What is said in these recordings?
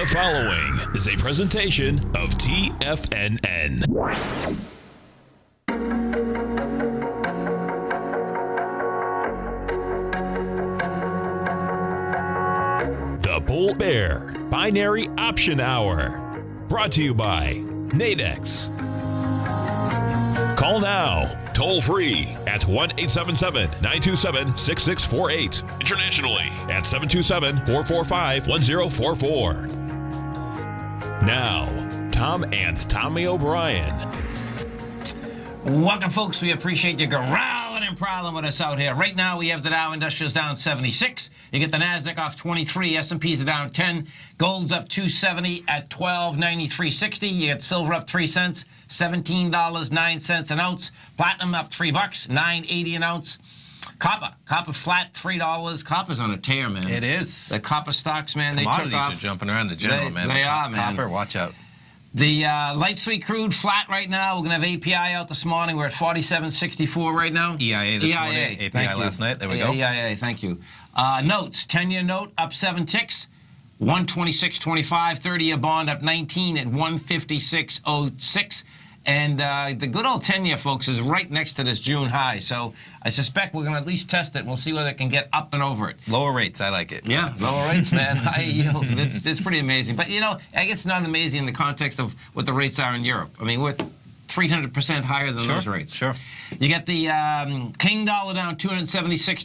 The following is a presentation of TFNN. The Bull Bear Binary Option Hour. Brought to you by Nadex. Call now, toll free at 1-877-927-6648. Internationally at 727-445-1044. Now, Tom and Tommy O'Brien. Welcome, folks. We appreciate you growling and prowling with us out here. Right now, we have the Dow Industrials down 76. You get the Nasdaq off 23. S&Ps are down 10. Gold's up 270 at 1293.60. You get silver up 3 cents, $17.09 an ounce. Platinum up $3, $9.80 an ounce. Copper flat, $3. Copper's on a tear, man. It is. The copper stocks, man, they took off. Commodities are jumping around the general, man. They are, man. Copper, watch out. The light sweet crude flat right now. We're going to have API out this morning. We're at 47.64 right now. EIA this morning, API last night. There we go. EIA, thank you. Notes, 10-year note up 7 ticks, 126.25. 30-year bond up 19 at 156.06. And the good old 10-year, folks, is right next to this June high. So I suspect we're going to at least test it, and we'll see whether it can get up and over it. Lower rates, I like it. Yeah, lower rates, man. High yield. It's pretty amazing. But, you know, I guess it's not amazing in the context of what the rates are in Europe. I mean, we're 300% higher than those rates. Sure. You get the King dollar down 276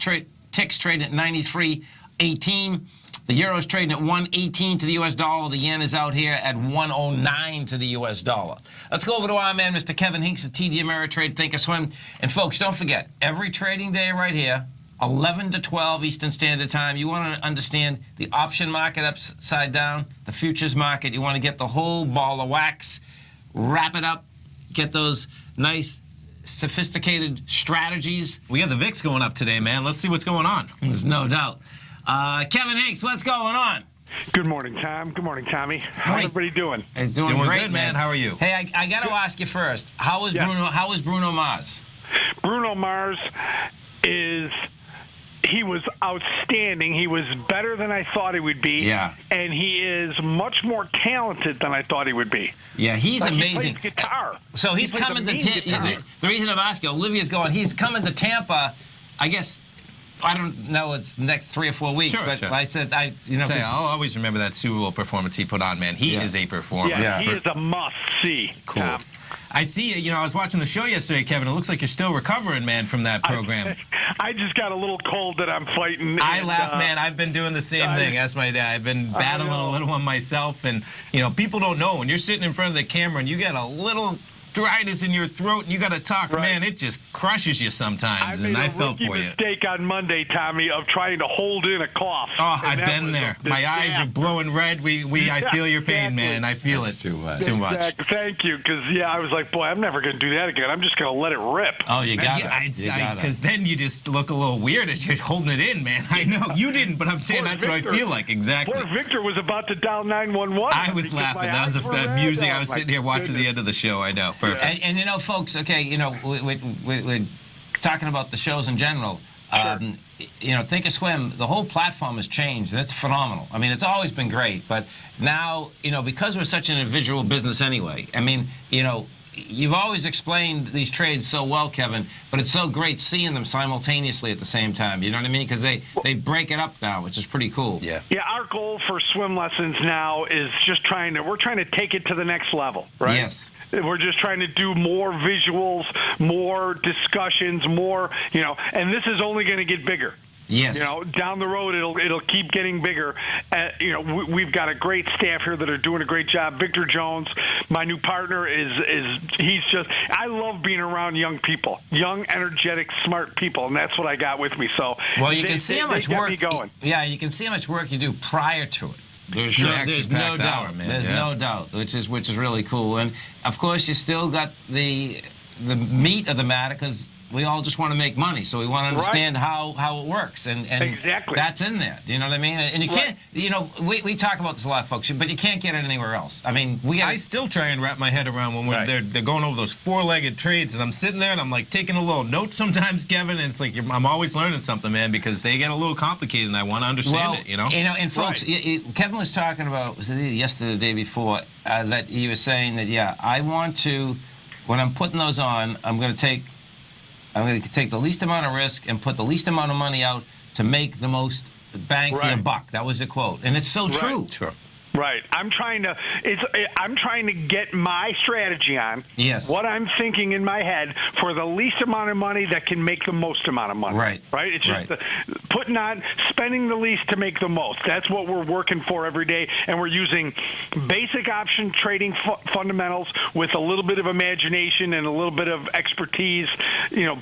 ticks, trading at 93.18. The euro's trading at 118 to the U.S. dollar. The yen is out here at 109 to the U.S. dollar. Let's go over to our man, Mr. Kevin Hinks at TD Ameritrade Thinkorswim. And, folks, don't forget, every trading day right here, 11 to 12 Eastern Standard Time, you want to understand the option market upside down, the futures market. You want to get the whole ball of wax, wrap it up, get those nice, sophisticated strategies. We got the VIX going up today, man. Let's see what's going on. There's no doubt. Kevin Hinks, what's going on? Good morning, Tom. Good morning, Tommy. How's everybody doing? It's Doing great, good, man. How are you? Hey, I got to ask you first. How is Bruno Mars? Bruno Mars he was outstanding. He was better than I thought he would be. Yeah. And he is much more talented than I thought he would be. Yeah, he's amazing. He plays guitar. So he's coming to Tampa. The reason I'm asking, Olivia's going, he's coming to Tampa, I guess. I don't know. It's the next 3 or 4 weeks, but sure. I said, I'll always remember that Super Bowl performance he put on, man. He is a performer. Yeah, he is a must-see. Cool. Tom. I see, I was watching the show yesterday, Kevin. It looks like you're still recovering, man, from that program. I just got a little cold that I'm fighting. I laugh, man. I've been doing the same thing. That's my dad. I've been battling a little one myself. And, people don't know. When you're sitting in front of the camera and you got a little dryness in your throat and you got to talk, man, it just crushes you sometimes. I felt for you. I made a mistake on Monday, Tommy, of trying to hold in a cough. Oh, I've been there. My eyes are blowing red. I feel your pain, man. I feel it. Too much. Thank you, because, I was like, boy, I'm never going to do that again. I'm just going to let it rip. Oh, you got it. Because then you just look a little weird as you're holding it in, man. I know. You didn't, but I'm saying that's what I feel like. Exactly. Poor Victor was about to dial 911. I was laughing. That was amusing. I was sitting here watching the end of the show. I know. Perfect. And folks, okay, we're talking about the shows in general. Sure. Thinkorswim, the whole platform has changed, and it's phenomenal. I mean, it's always been great, but now, because we're such an individual business anyway, I mean, you've always explained these trades so well, Kevin, but it's so great seeing them simultaneously at the same time. You know what I mean? Because they break it up now, which is pretty cool. Yeah, our goal for swim lessons now is just we're trying to take it to the next level, right? Yes. We're just trying to do more visuals, more discussions, more, and this is only going to get bigger. Yes. Down the road, it'll keep getting bigger. We've got a great staff here that are doing a great job. Victor Jones, my new partner, I love being around young people, young, energetic, smart people, and that's what I got with me. So, you can see how much work. Yeah, you can see how much work you do prior to it. There's no doubt. There's no doubt, which is really cool. And of course, you still got the meat of the matter, because We all just want to make money, so we want to understand how it works, and exactly. that's in there. Do you know what I mean? And you can't, we talk about this a lot, folks, but you can't get it anywhere else. I mean, I still try and wrap my head around when they're going over those four-legged trades, and I'm sitting there and I'm like taking a little note sometimes, Kevin, and it's like I'm always learning something, man, because they get a little complicated, and I want to understand it. And folks, Kevin was talking about, was it yesterday or the day before, that he was saying that I want to, when I'm putting those on, I'm going to take the least amount of risk and put the least amount of money out to make the most bang for your buck. That was the quote, and it's so true. Sure. Right. I'm trying to get my strategy on. Yes. What I'm thinking in my head for the least amount of money that can make the most amount of money. Right. Right. It's just spending the least to make the most. That's what we're working for every day, and we're using basic option trading fundamentals with a little bit of imagination and a little bit of expertise,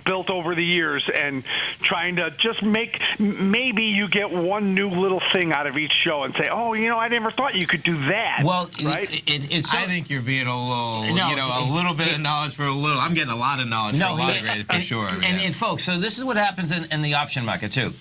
built over the years, and trying to just maybe you get one new little thing out of each show and say, oh, I never thought you could do that. Well, right? I think you're being a little bit of knowledge for a little. I'm getting a lot of knowledge for a lot of grade, for sure. And folks, so this is what happens in the option market too.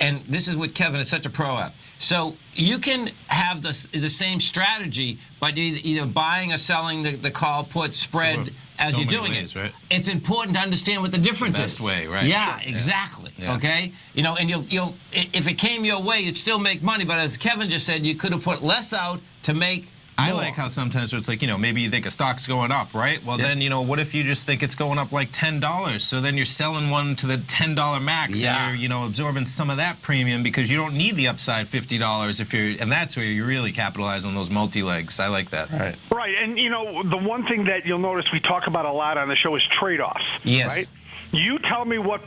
And this is what Kevin is such a pro at. So you can have the same strategy by either buying or selling the call put spread as you're doing it. Right? It's important to understand what the difference is. Best way, right? Yeah, exactly. Yeah. Okay. And you'll if it came your way, you'd still make money. But as Kevin just said, you could have put less out to make. I like how sometimes it's like, maybe you think a stock's going up, right? Well, then, what if you just think it's going up like $10? So then you're selling one to the $10 max, and you're, absorbing some of that premium because you don't need the upside $50 and that's where you really capitalize on those multi-legs. I like that. Right. Right. And, the one thing that you'll notice we talk about a lot on the show is trade-offs. Yes. Right? You tell me what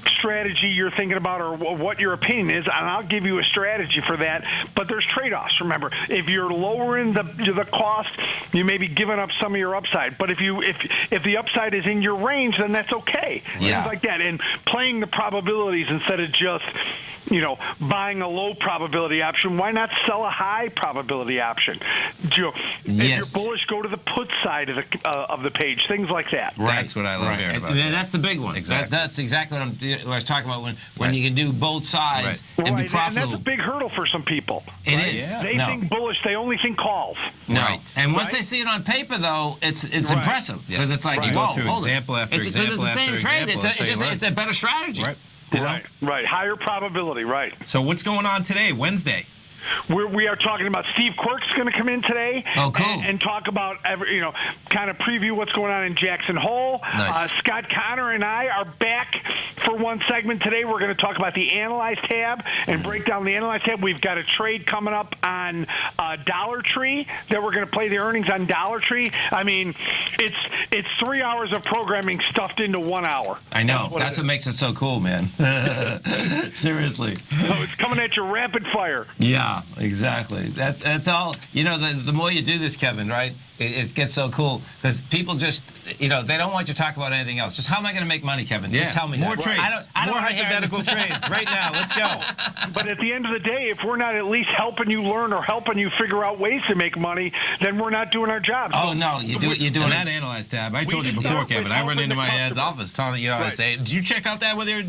strategy you're thinking about or what your opinion is, and I'll give you a strategy for that. But there's trade-offs. Remember, if you're lowering the cost, you may be giving up some of your upside. But if the upside is in your range, then that's okay. Things like that. And playing the probabilities instead of just buying a low probability option. Why not sell a high probability option? If you're bullish, go to the put side of the page. Things like that. Right. That's what I love hearing about. That's the big one. Exactly. That's exactly what I was talking about when you can do both sides and be profitable. And that's a big hurdle for some people. It is. Yeah. They think bullish. They only think calls. No. Right. And once they see it on paper, though, it's impressive because it's like, you go through example after example after example. It's the same trade. It's a better strategy. Right. Higher probability, right. So what's going on today, Wednesday? We are talking about Steve Quirk's going to come in today and talk about kind of preview what's going on in Jackson Hole. Nice. Scott Connor and I are back for one segment today. We're going to talk about the Analyze tab and break down the Analyze tab. We've got a trade coming up on Dollar Tree that we're going to play the earnings on Dollar Tree. I mean, it's 3 hours of programming stuffed into 1 hour. I know. That's what makes it so cool, man. Seriously. So it's coming at you rapid fire. Yeah. Exactly. That's all. The more you do this, Kevin, right? It gets so cool because people just, they don't want you to talk about anything else. Just how am I going to make money, Kevin? Just tell me more that. trades. I don't more hypothetical trades right now. Let's go. But at the end of the day, if we're not at least helping you learn or helping you figure out ways to make money, then we're not doing our job. Oh, no. You do it. That Analyze tab. I told you before, Kevin. I run into my dad's office telling you, I say, did you check out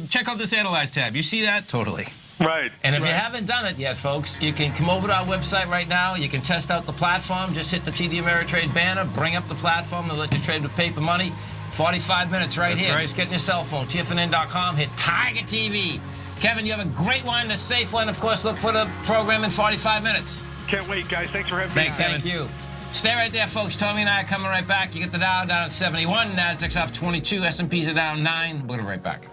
check out this Analyze tab? You see that? Totally. Right. And if you haven't done it yet, folks, you can come over to our website right now. You can test out the platform. Just hit the TD Ameritrade banner, bring up the platform, they'll let you trade with paper money. 45 minutes right here. Just get in your cell phone, TFNN.com, hit Tiger TV. Kevin, you have a great one, a safe one. Of course, look for the program in 45 minutes. Can't wait, guys. Thanks for having me. Thanks, Kevin. Thank you. Stay right there, folks. Tommy and I are coming right back. You get the Dow down at 71, Nasdaq's off 22, S&P's are down 9. We'll be right back.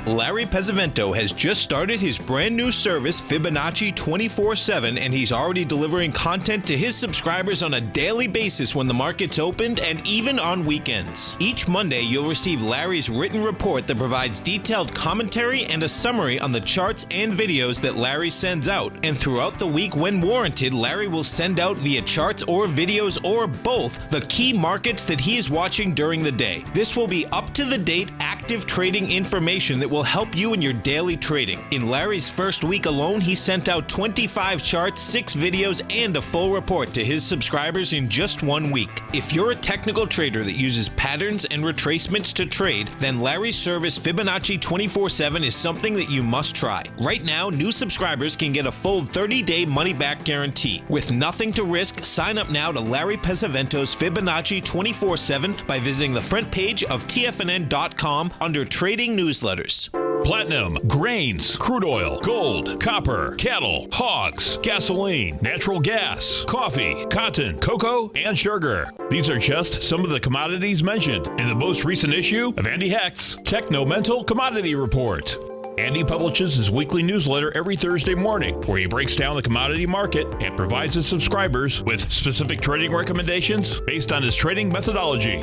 Larry Pesavento has just started his brand new service, Fibonacci 24/7, and he's already delivering content to his subscribers on a daily basis when the market's opened and even on weekends. Each Monday, you'll receive Larry's written report that provides detailed commentary and a summary on the charts and videos that Larry sends out. And throughout the week, when warranted, Larry will send out via charts or videos or both the key markets that he is watching during the day. This will be up-to-the-date active trading information that will will help you in your daily trading. In Larry's first week alone, he sent out 25 charts, 6 videos, and a full report to his subscribers in just 1 week. If you're a technical trader that uses patterns and retracements to trade, then Larry's service Fibonacci 24/7 is something that you must try. Right now, new subscribers can get a full 30-day money-back guarantee. With nothing to risk, sign up now to Larry Pesavento's Fibonacci 24/7 by visiting the front page of TFNN.com under Trading Newsletters. Platinum, grains, crude oil, gold, copper, cattle, hogs, gasoline, natural gas, coffee, cotton, cocoa, and sugar. These are just some of the commodities mentioned in the most recent issue of Andy Hecht's Techno-Mental Commodity Report. Andy publishes his weekly newsletter every Thursday morning, where he breaks down the commodity market and provides his subscribers with specific trading recommendations based on his trading methodology.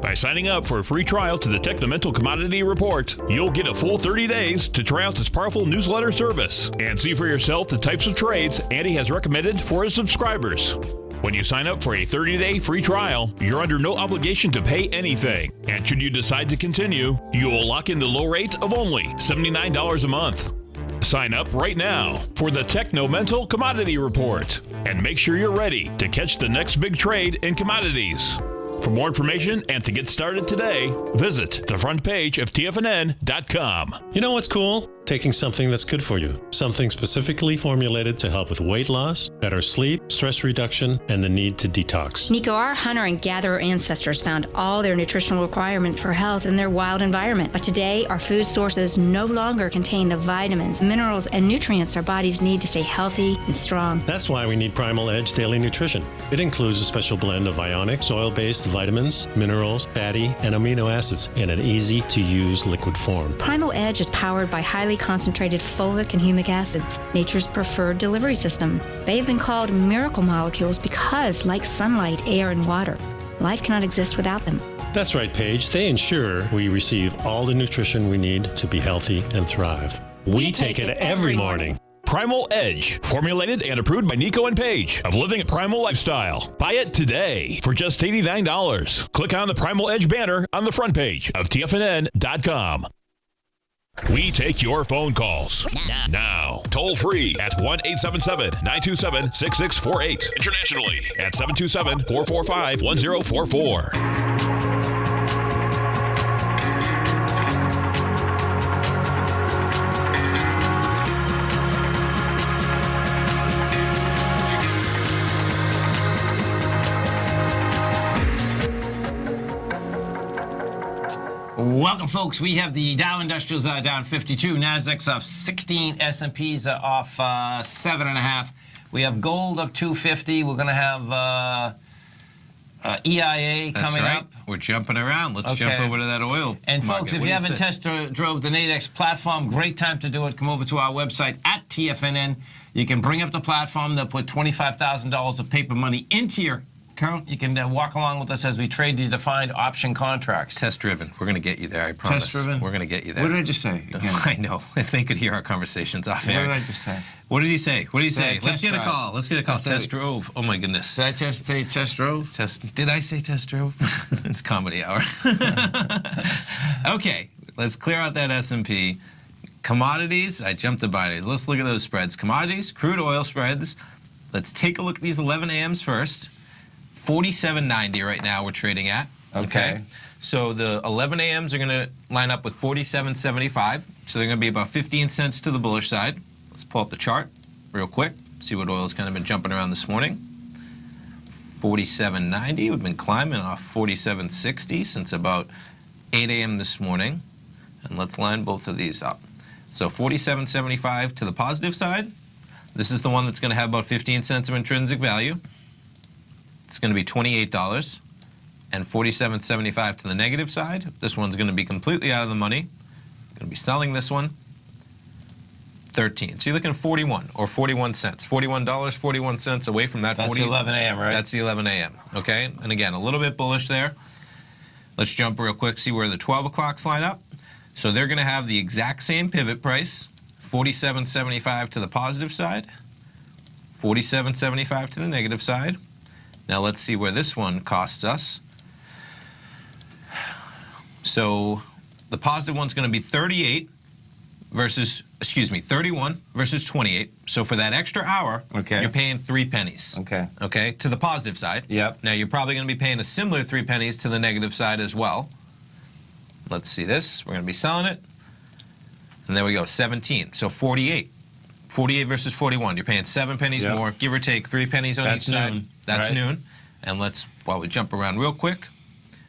By signing up for a free trial to the Techno-Mental Commodity Report, you'll get a full 30 days to try out this powerful newsletter service and see for yourself the types of trades Andy has recommended for his subscribers. When you sign up for a 30-day free trial, you're under no obligation to pay anything. And should you decide to continue, you will lock in the low rate of only $79 a month. Sign up right now for the Techno-Mental Commodity Report and make sure you're ready to catch the next big trade in commodities. For more information and to get started today, visit the front page of TFNN.com. You know what's cool? Taking something that's good for you. Something specifically formulated to help with weight loss, better sleep, stress reduction, and the need to detox. Nico, our hunter and gatherer ancestors found all their nutritional requirements for health in their wild environment. But today, our food sources no longer contain the vitamins, minerals, and nutrients our bodies need to stay healthy and strong. That's why we need Primal Edge Daily Nutrition. It includes a special blend of ionic, oil-based vitamins, minerals, fatty, and amino acids in an easy-to-use liquid form. Primal Edge is powered by highly concentrated folic and humic acids, nature's preferred delivery system. They have been called miracle molecules because, like sunlight, air, and water, life cannot exist without them. That's right, Paige. They ensure we receive all the nutrition we need to be healthy and thrive. We take it every morning. Primal Edge, formulated and approved by Nico and Paige of Living a Primal Lifestyle. Buy it today for just $89. Click on the Primal Edge banner on the front page of TFNN.com. We take your phone calls now. Toll free at 1-877-927-6648. Internationally at 727-445-1044. Welcome, folks. We have the Dow Industrials down 52, Nasdaq's off 16, S&P's off 7.5. We have gold up 250. We're going to have EIA coming up. We're jumping around. Let's jump over to that oil And market. folks, if you haven't test drove the Nadex platform, great time to do it. Come over to our website at TFNN. You can bring up the platform. They'll put $25,000 of paper money into your account. You can walk along with us as we trade these defined option contracts. Test driven. We're going to get you there, I promise. Test driven? We're going to get you there. What did I just say? Again? I know. If they could hear our conversations off air. What did I just say? What did he say? What did he say? Test Let's get a drive. call. Let's get a call. Test drove. Oh, my goodness. Did I just say test drove? Did I say test drove? It's comedy hour. Okay. Let's clear out that S&P. Commodities. I jumped the binaries. Let's look at those spreads. Commodities, crude oil spreads. Let's take a look at these 11 AMs first. 47.90 right now we're trading at. Okay. So the 11 AMs are going to line up with 47.75. So they're going to be about 15 cents to the bullish side. Let's pull up the chart real quick. See what oil's kind of been jumping around this morning. 47.90. We've been climbing off 47.60 since about 8 a.m. this morning. And let's line both of these up. So 47.75 to the positive side. This is the one that's going to have about 15 cents of intrinsic value. It's going to be $28, and 47.75 to the negative side. This one's going to be completely out of the money. Going to be selling this one 13. So you're looking at 41 or 41 cents. $41, 41 cents away from that. That's the 11 a.m., right? That's the 11 a.m. Okay, and again a little bit bullish there. Let's jump real quick, see where the 12 o'clocks line up. So they're going to have the exact same pivot price, 47.75 to the positive side, 47.75 to the negative side. Now let's see where this one costs us. So the positive one's going to be 38, 31 versus 28. So for that extra hour, Okay. you're paying 3 pennies. Okay. Okay, to the positive side. Yep. Now you're probably going to be paying a similar 3 pennies to the negative side as well. Let's see this. We're going to be selling it. And there we go, 17. So 48. 48 versus 41. You're paying 7 pennies Yep. more, give or take 3 pennies on That's each side. noon, That's right? noon. And while we jump around real quick.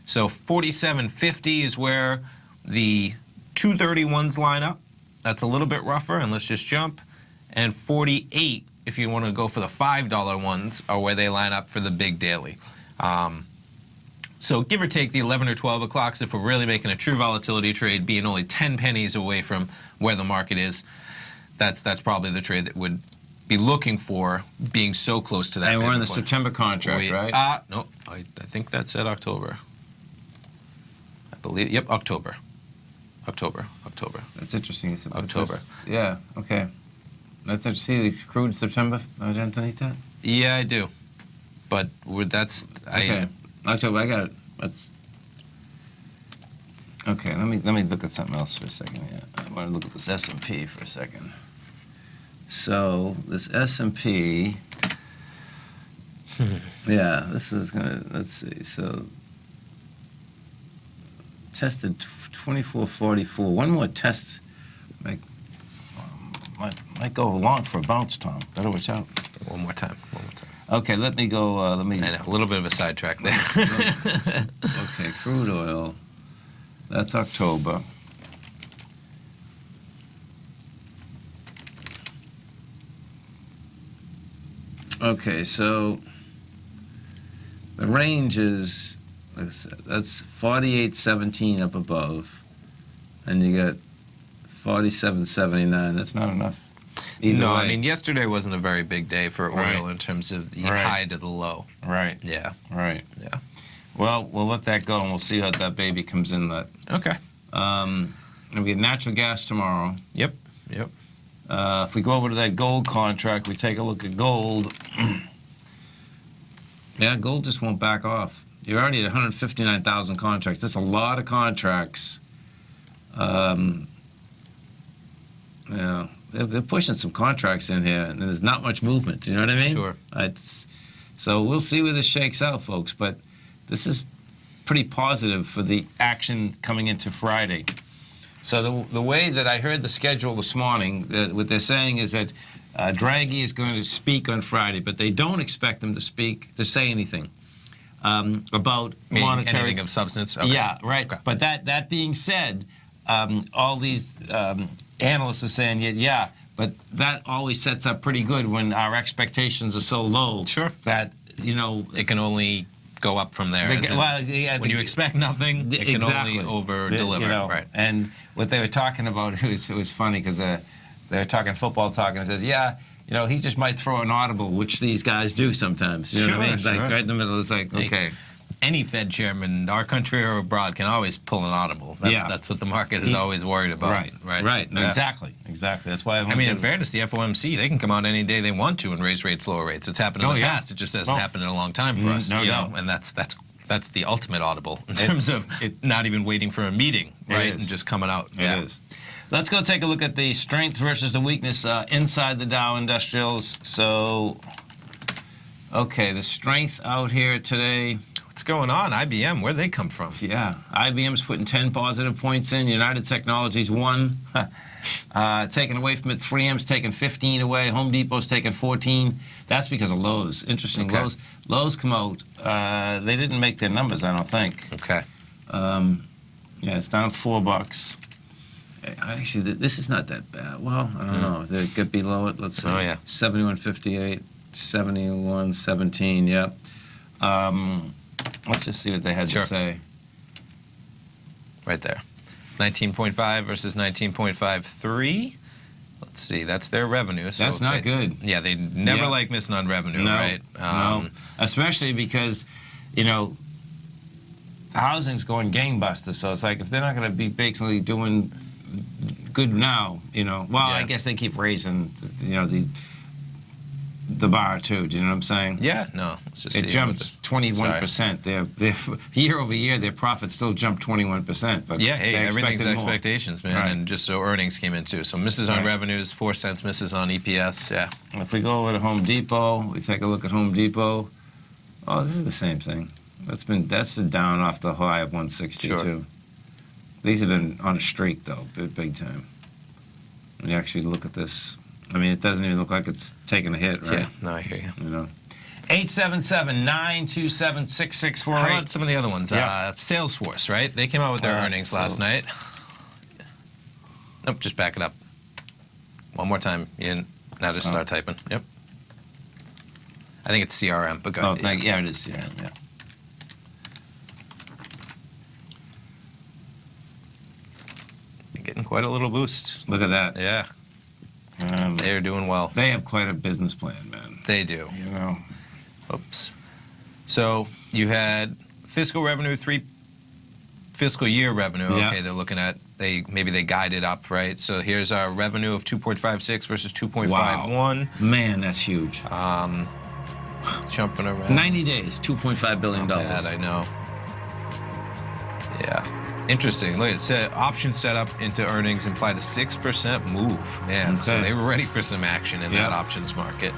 So 47.50 is where the 231s line up. That's a little bit rougher, and let's just jump. And 48, if you want to go for the $5 ones, are where they line up for the big daily. So give or take the 11 or 12 o'clocks, if we're really making a true volatility trade, being only 10 pennies away from where the market is, that's probably the trade that would be looking for being so close to that. And we're in the pivot point. September contract, right? No, I think that said October. I believe, yep, October. October. That's interesting. October. Yeah, okay. That's interesting. See the crude September underneath that? Yeah, I do. But that's Okay. October, I got it. Let's. Okay, let me look at something else for a second. Yeah, I want to look at this S&P for a second. So this S&P. Yeah, this is gonna. Let's see. So tested 2444. One more test might go along for a bounce, Tom. Better watch out. One more time. Okay, let me go. I know, a little bit of a sidetrack there. Okay, crude oil. That's October. Okay, so the range is, like I said, that's 48.17 up above, and you got 47.79. That's not enough. Either No, way. I mean, yesterday wasn't a very big day for oil Right. in terms of the Right. high to the low. Right, Yeah, right. yeah. Well, we'll let that go, and we'll see how that baby comes in. Okay. And we get natural gas tomorrow. Yep. If we go over to that gold contract, we take a look at gold. Yeah, gold just won't back off. You're already at 159,000 contracts. That's a lot of contracts. Yeah, they're pushing some contracts in here, and there's not much movement. You know what I mean? Sure. So we'll see where this shakes out, folks. But this is pretty positive for the action coming into Friday. So the way that I heard the schedule this morning, what they're saying is that Draghi is going to speak on Friday, but they don't expect him to say anything about Meaning monetary. anything of substance? Okay. Yeah, right. Okay. But that being said, all these analysts are saying, yeah, but that always sets up pretty good when our expectations are so low. Sure. That, It can only go up from there. When you expect nothing, it can only over-deliver. Right. And what they were talking about, it was funny because they were talking football talk, and it says, he just might throw an audible, which these guys do sometimes. You know what I mean? Sure. Like right in the middle, it's like, okay. Any Fed chairman, our country or abroad, can always pull an audible. That's what the market is always worried about. Right. Yeah. Exactly. That's why I mean, in fairness, the FOMC, they can come out any day they want to and raise rates, lower rates. It's happened in the past. It just hasn't happened in a long time for us. No doubt. And that's the ultimate audible in terms of not even waiting for a meeting, right? And just coming out. It is. Let's go take a look at the strength versus the weakness inside the Dow Industrials. So, okay, the strength out here today. What's going on? IBM, where'd they come from? Yeah, IBM's putting 10 positive points in. United Technologies 1. Taken away from it. 3M's taking 15 away. Home Depot's taking 14. That's because of Lowe's. Interesting. Okay. Lowe's come out. They didn't make their numbers, I don't think. Okay. Yeah, it's down $4. Actually, this is not that bad. Well, I don't know. They get below it. Let's see. Oh, yeah. 71.58, 71.17. Yep. Let's just see what they had to say. Right there. 19.5 versus 19.53. Let's see. That's their revenue. So That's not good. Yeah, they never like missing on revenue, right? No. Especially because, housing's going gangbusters. So it's like if they're not going to be basically doing good now, I guess they keep raising, the bar too. Do you know what I'm saying? Yeah, no. Let's just It see jumped 21%. Their year over year, their profit still jumped 21%. But yeah, hey, they everything's expected more. expectations, man. Right. And just so earnings came in too. So misses on revenues, 4 cents misses on EPS. Yeah. If we go over to Home Depot, we take a look at Home Depot. Oh, this is the same thing. That's down off the high of 162. Sure. These have been on a streak though, big time. When you actually look at this, I mean, it doesn't even look like it's taking a hit, right? Yeah, no, I hear you. You know. 877-927-6648. How about some of the other ones? Yeah. Salesforce, right? They came out with their earnings last night. Nope, just back it up. One more time. Now just start typing. Yep. I think it's CRM, but go ahead. Yeah, it is CRM, yeah. You're getting quite a little boost. Look at that. Yeah. They're doing well. They have quite a business plan, man. They do. You know. Oops. So you had fiscal revenue, fiscal year revenue. Yeah. Okay, they're looking at maybe they guided up, right? So here's our revenue of 2.56 versus 2.51. Wow. Man, that's huge. Jumping around. 90 days, $2.5 billion. Not bad, I know. Yeah. Interesting. Look, it said option setup into earnings implied a 6% move. Man, so Okay. they were ready for some action in that options market.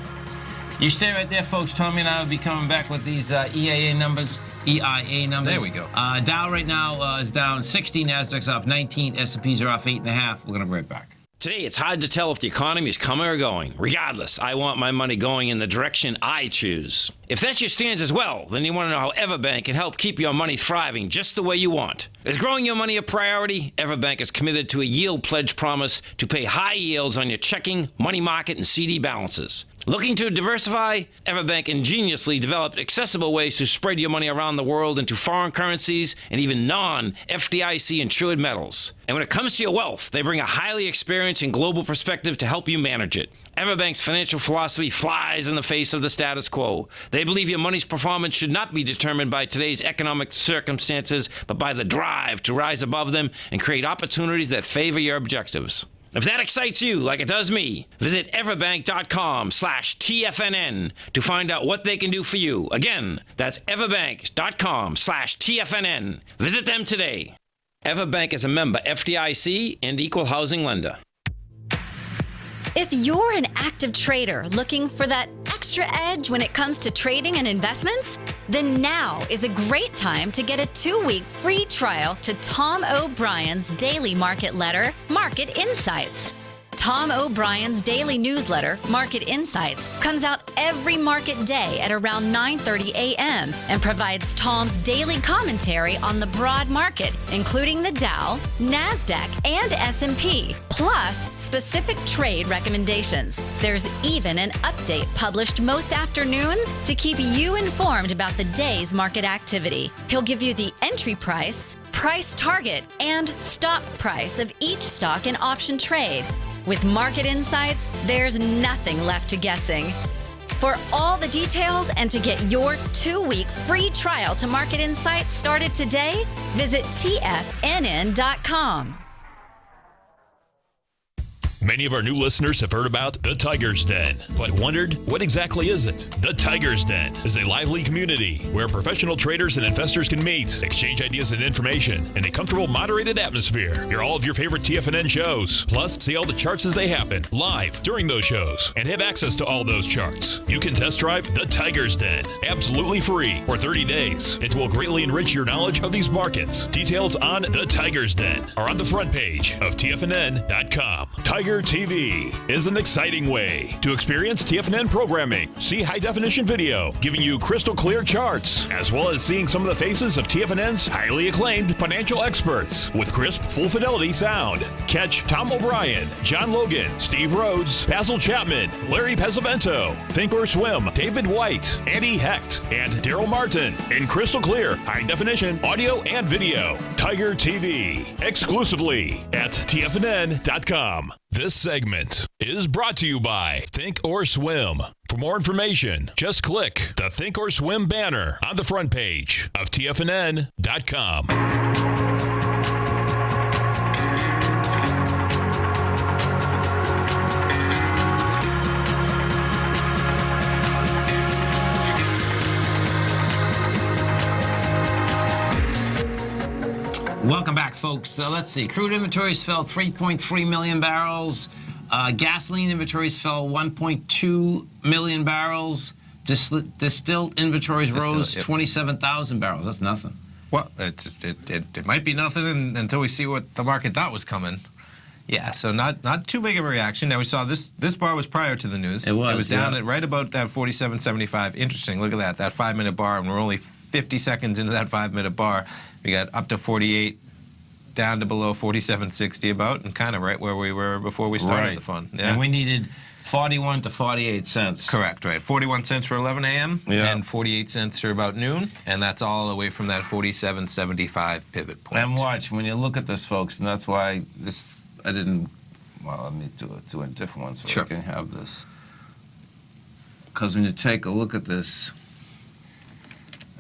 You stay right there, folks. Tommy and I will be coming back with these EIA numbers. There we go. Dow right now is down 60, Nasdaq's off 19, S&Ps are off 8.5. We're going to be right back. Today, it's hard to tell if the economy is coming or going. Regardless, I want my money going in the direction I choose. If that's your stance as well, then you want to know how Everbank can help keep your money thriving just the way you want. Is growing your money a priority? Everbank is committed to a yield pledge promise to pay high yields on your checking, money market, and CD balances. Looking to diversify? Everbank ingeniously developed accessible ways to spread your money around the world into foreign currencies and even non-FDIC insured metals. And when it comes to your wealth, they bring a highly experienced and global perspective to help you manage it. Everbank's financial philosophy flies in the face of the status quo. They believe your money's performance should not be determined by today's economic circumstances, but by the drive to rise above them and create opportunities that favor your objectives. If that excites you like it does me, visit everbank.com/TFNN to find out what they can do for you. Again, that's everbank.com/TFNN. Visit them today. Everbank is a member FDIC and equal housing lender. If you're an active trader looking for that extra edge when it comes to trading and investments, then now is a great time to get a 2-week free trial to Tom O'Brien's daily market letter, Market Insights. Tom O'Brien's daily newsletter, Market Insights, comes out every market day at around 9:30 a.m. and provides Tom's daily commentary on the broad market, including the Dow, NASDAQ, and S&P, plus specific trade recommendations. There's even an update published most afternoons to keep you informed about the day's market activity. He'll give you the entry price, price target, and stop price of each stock and option trade. With Market Insights, there's nothing left to guessing. For all the details and to get your 2-week free trial to Market Insights started today, visit TFNN.com. Many of our new listeners have heard about the Tiger's Den, but wondered, what exactly is it? The Tiger's Den is a lively community where professional traders and investors can meet, exchange ideas and information in a comfortable, moderated atmosphere. Hear all of your favorite TFNN shows, plus see all the charts as they happen, live during those shows, and have access to all those charts. You can test drive the Tiger's Den, absolutely free, for 30 days. It will greatly enrich your knowledge of these markets. Details on the Tiger's Den are on the front page of TFNN.com. Tiger TV is an exciting way to experience TFNN programming. See high-definition video, giving you crystal clear charts, as well as seeing some of the faces of TFNN's highly acclaimed financial experts with crisp, full-fidelity sound. Catch Tom O'Brien, John Logan, Steve Rhodes, Basil Chapman, Larry Pesavento, Think or Swim, David White, Andy Hecht, and Daryl Martin in crystal clear, high-definition audio and video. Tiger TV, exclusively at TFNN.com. This segment is brought to you by Think or Swim. For more information, just click the Think or Swim banner on the front page of TFNN.com. Welcome back, folks. So let's see. Crude inventories fell 3.3 million barrels. Gasoline inventories fell 1.2 million barrels. Distilled inventories rose 27,000 barrels. That's nothing. Well, it might be nothing until we see what the market thought was coming. Yeah, so not too big of a reaction. Now we saw this bar was prior to the news. It was down at right about that 47.75. Interesting. Look at that 5-minute bar, and we're only 50 seconds into that 5-minute bar. We got up to 48, down to below 47.60 about, and kind of right where we were before we started the fun. Yeah. And we needed 41 to 48 cents. Correct, right. 41 cents for 11 a.m. Yeah. and 48 cents for about noon, and that's all the way from that 47.75 pivot point. And watch, when you look at this, folks, and that's why I didn't, well, let me do a different one so we can have this. Because when you take a look at this,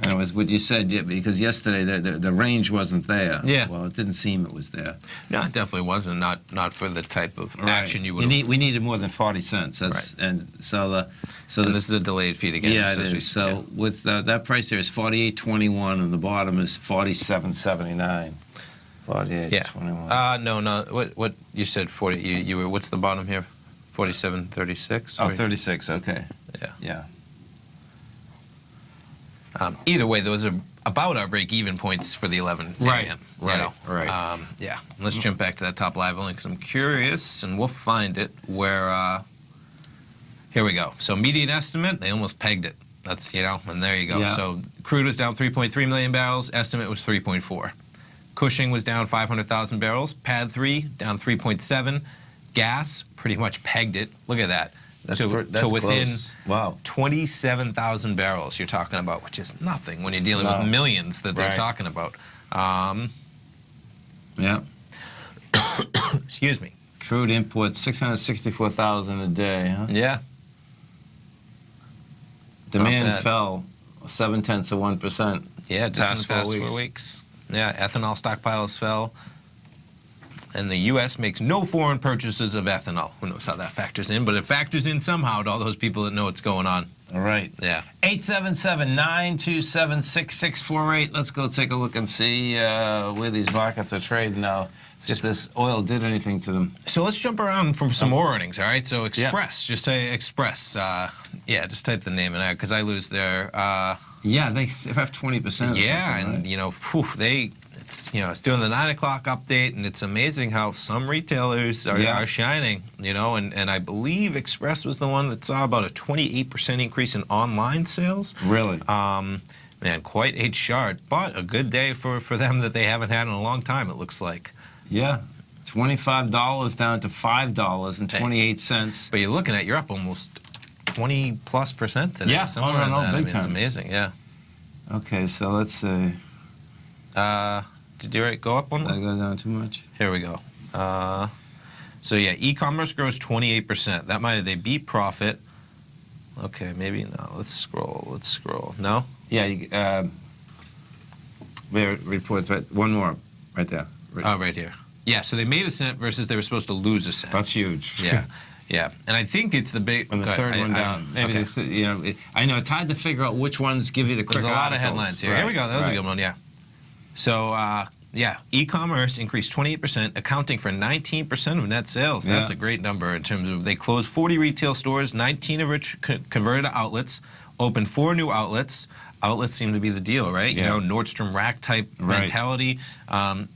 and it was what you said, because yesterday the range wasn't there. Yeah. Well, it didn't seem it was there. No, it definitely wasn't. Not for the type of action you would. We needed more than 40 cents. That's, Right. And so this is a delayed feed again. Yeah, it is. So with that price there is 48.21, and the bottom is 47.79. 48.21. No. What you said 40? You were. What's the bottom here? 47.36. Oh, 36. Okay. Yeah. Either way, those are about our break-even points for the 11 a.m. Right. Yeah. Let's jump back to that top live only because I'm curious, and we'll find it where. Here we go. So median estimate, they almost pegged it. That's and there you go. Yeah. So crude was down 3.3 million barrels. Estimate was 3.4. Cushing was down 500,000 barrels. PAD 3 down 3.7. Gas pretty much pegged it. Look at that. That's to within close. Wow. 27,000 barrels you're talking about, which is nothing when you're dealing with millions that they're talking about. Yeah. Excuse me. Crude imports 664,000 a day, huh? Yeah. Demand fell 0.7%. Yeah, just in the past 4 4 weeks. Yeah, ethanol stockpiles fell. And the U.S. makes no foreign purchases of ethanol. Who knows how that factors in, but it factors in somehow to all those people that know what's going on. All right. Yeah. 877-927-6648. Let's go take a look and see where these markets are trading now. See if this oil did anything to them. So let's jump around from some more earnings, all right? So Express, just say Express. Just type the name in there because I lose their... yeah, they have 20%. Yeah, and, it's doing the 9 o'clock update, and it's amazing how some retailers are shining, and I believe Express was the one that saw about a 28% increase in online sales. Really? Man, quite a chart, but a good day for them that they haven't had in a long time, it looks like. Yeah, $25 down to $5.28. But you're up almost 20+% today. Yeah, somewhere in that. big time. It's amazing, yeah. Okay, so let's see. Did you go up one? Did I go down too much? Here we go. E-commerce grows 28%. That they beat profit. Okay, maybe no. Let's scroll. No? Yeah, their reports, right? One more, right there. Right here. Yeah, so they made a cent versus they were supposed to lose a cent. That's huge. Yeah. And I think it's the big... And the third one down. Maybe I know it's hard to figure out which ones give you the quick There's a lot of headlines here. Here we go. That was a good one, yeah. So, e-commerce increased 28%, accounting for 19% of net sales. That's a great number in terms of they closed 40 retail stores, 19 of which converted to outlets, opened 4 new outlets. Outlets seem to be the deal, right? Yeah. Nordstrom Rack type mentality. $20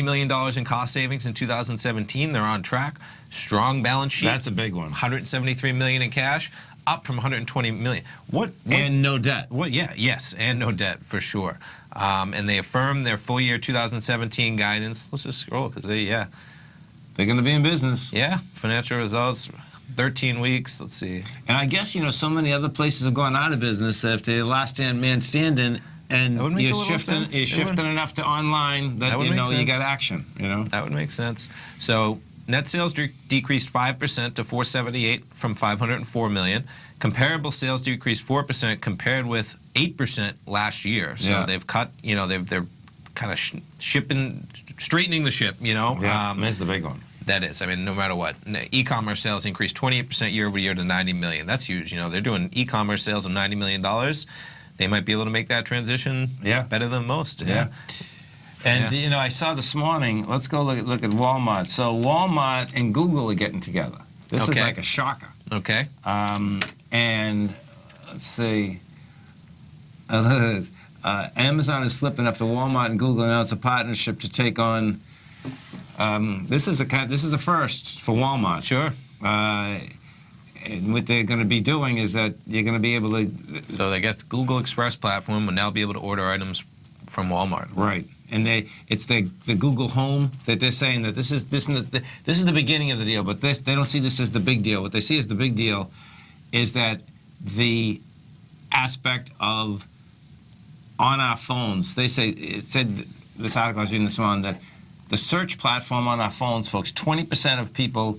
million in cost savings in 2017. They're on track. Strong balance sheet. That's a big one. $173 million in cash, up from $120 million. What? And no debt. Yes, and no debt for sure. And they affirmed their full year 2017 guidance. Let's just scroll because they're going to be in business. Yeah, financial results, 13 weeks. Let's see. And I guess so many other places have gone out of business that if they're the last man standing. And you're shifting enough to online that you got action. That would make sense. So net sales decreased 5% to 478 from 504 million. Comparable sales decreased 4% compared with 8% last year. So they've cut. They're kind of straightening the ship. That's the big one. That is. No matter what. E-commerce sales increased 28% year over year to 90 million. That's huge. They're doing e-commerce sales of $90 million. They might be able to make that transition better than most. Yeah. And you know, I saw this morning. Let's go look at Walmart. So Walmart and Google are getting together. This is like a shocker. Okay. And let's see. Amazon is slipping after Walmart and Google announced a partnership to take on. This is the first for Walmart. Sure. And what they're going to be doing is that you're going to be able to. So I guess the Google Express platform will now be able to order items from Walmart. Right. And it's the Google Home that they're saying that this is the beginning of the deal, but they don't see this as the big deal. What they see as the big deal is that the aspect of on our phones. They say it said this article I was reading this morning that the search platform on our phones, folks, 20% of people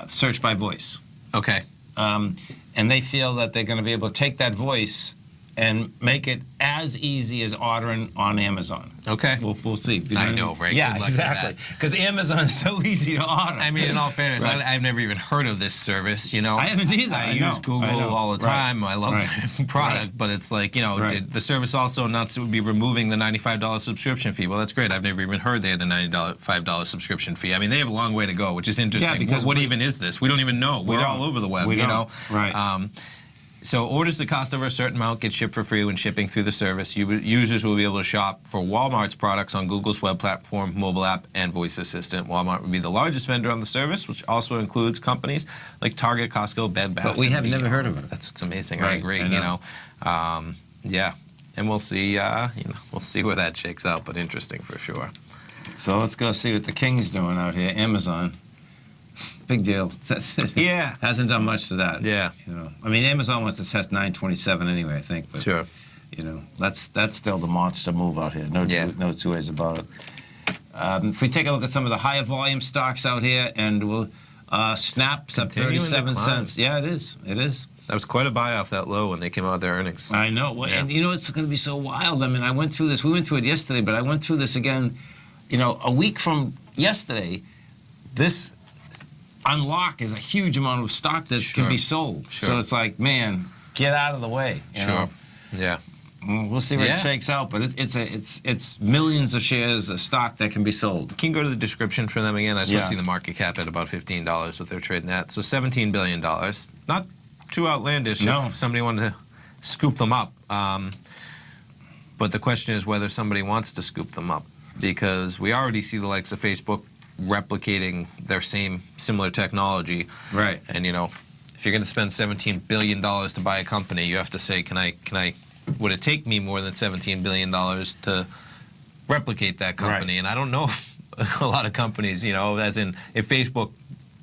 search by voice. Okay. And they feel that they're going to be able to take that voice and make it as easy as ordering on Amazon. Okay. We'll see. I know, right? Yeah, Good luck exactly. Because Amazon is so easy to order. I mean, in all fairness, Right. I've never even heard of this service, you know. I haven't either. I I use know. Google I know. all the time. I love the product, Right. but it's like, you know, Right. did the service also announce it would be removing the $95 subscription fee? Well, that's great. I've never even heard they had a $95 subscription fee. I mean, they have a long way to go, which is interesting. Yeah, because what even is this? We don't even know. We're all over the web, We you don't. know. Right. So orders that cost over a certain amount get shipped for free when shipping through the service. Users will be able to shop for Walmart's products on Google's web platform, mobile app, and voice assistant. Walmart would be the largest vendor on the service, which also includes companies like Target, Costco, Bed Bath. But we and have never Beyond. heard of it. That's what's amazing. I Right, agree. I You know. know, yeah, and we'll see. We'll see where that shakes out. But interesting for sure. So let's go see what the King's doing out here. Amazon. Big deal. Yeah. Hasn't done much to that. Yeah. You know, I mean, Amazon wants to test 927 anyway, I think. But, Sure. You know, that's still the monster move out here. No two ways about it. If we take a look at some of the higher volume stocks out here, and we'll Snap's up Continuing 37 decline. cents. Yeah, it is. It is. That was quite a buy off that low when they came out with their earnings. I know. Well, Yeah. and you know, it's going to be so wild. I mean, I went through this. We went through it yesterday, but I went through this again. You know, a week from yesterday, this unlock is a huge amount of stock that Sure. can be sold. Sure. So it's like, man, get out of the way. you Sure. know? Yeah. We'll see where Yeah. it shakes out, but it's millions of shares of stock that can be sold. Can you go to the description for them again? I just want Yeah. to see the market cap at about $15 what they're trading at. So $17 billion. Not too outlandish No. if somebody wanted to scoop them up. But the question is whether somebody wants to scoop them up, because we already see the likes of Facebook replicating their similar technology. Right. And, you know, if you're going to spend $17 billion to buy a company, you have to say, would it take me more than $17 billion to replicate that company? Right. And I don't know if a lot of companies, you know, as in if Facebook